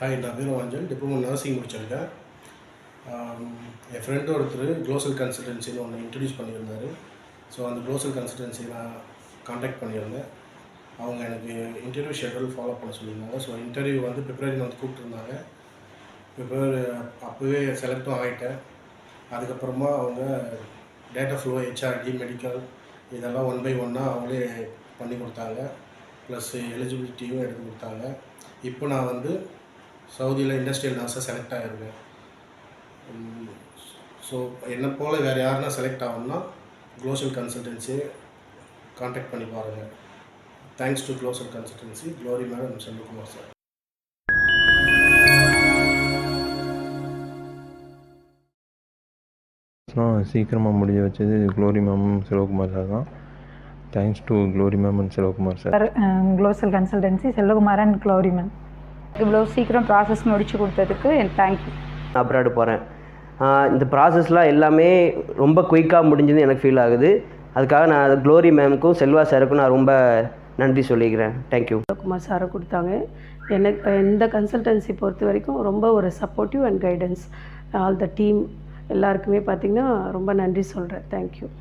Hi, நான் வீரவாஞ்சல். Diploma nursing முடிச்சிருக்கேன். என் friend ஒருத்தர் க்ளோசல் கன்சல்டன்சின்னு ஒன்று இன்ட்ரடியூஸ் பண்ணியிருந்தார். ஸோ அந்த க்ளோசல் கன்சல்டன்சி நான் காண்டாக்ட் பண்ணியிருந்தேன். அவங்க எனக்கு இன்டர்வியூ ஷெட்யூல் ஃபாலோ பண்ண சொல்லியிருந்தாங்க. ஸோ இன்டர்வியூ வந்து பிப்ரவரி மந்த் கூப்பிட்ருந்தாங்க. பிப்ரவரி அப்போவே செலக்டும் ஆகிட்டேன். அதுக்கப்புறமா அவங்க டேட்டா ஃப்ளோ, ஹெச்ஆர்டி, மெடிக்கல் இதெல்லாம் 1 by 1 அவங்களே பண்ணி கொடுத்தாங்க. ப்ளஸ் எலிஜிபிலிட்டியும் எடுத்து கொடுத்தாங்க. இப்போ நான் வந்து சவுதியில் இண்டஸ்ட்ரியல் நர்ஸாக செலக்ட் ஆகிருக்கேன். ஸோ என்னை போல் வேறு யாருன்னா செலக்ட் ஆகணும்னா க்ளோசல் கன்சல்டன்சி காண்டாக்ட் பண்ணி பாருங்கள். Thanks to Closal consultancy, Glory madam, Selvakumar sir. சீக்கிரமாக முடிஞ்ச வச்சது க்ளோரி மேம், செல்வகுமார் சார் தான். Thanks to Glory ma'am and Selvakumar sir. Closal consultancy, Selvakumar and Glory ma'am. இவ்வளோ சீக்கிரம் ப்ராசஸ் முடித்து கொடுத்ததுக்கு எனக்கு தேங்க்யூ. அப்ராடு போகிறேன். இந்த ப்ராசஸ்லாம் எல்லாமே ரொம்ப குயிக்காக முடிஞ்சது எனக்கு ஃபீல் ஆகுது. அதுக்காக நான் க்ளோரி மேமுக்கும் செல்வா சாருக்கும் நான் ரொம்ப நன்றி சொல்லிக்கிறேன். தேங்க்யூ. குமார் சாரை கொடுத்தாங்க. எனக்கு இந்த கன்சல்டன்சி பொறுத்த வரைக்கும் ரொம்ப ஒரு supportive and guidance. All the team எல்லாருக்குமே பார்த்திங்கன்னா ரொம்ப நன்றி சொல்கிறேன். தேங்க்யூ.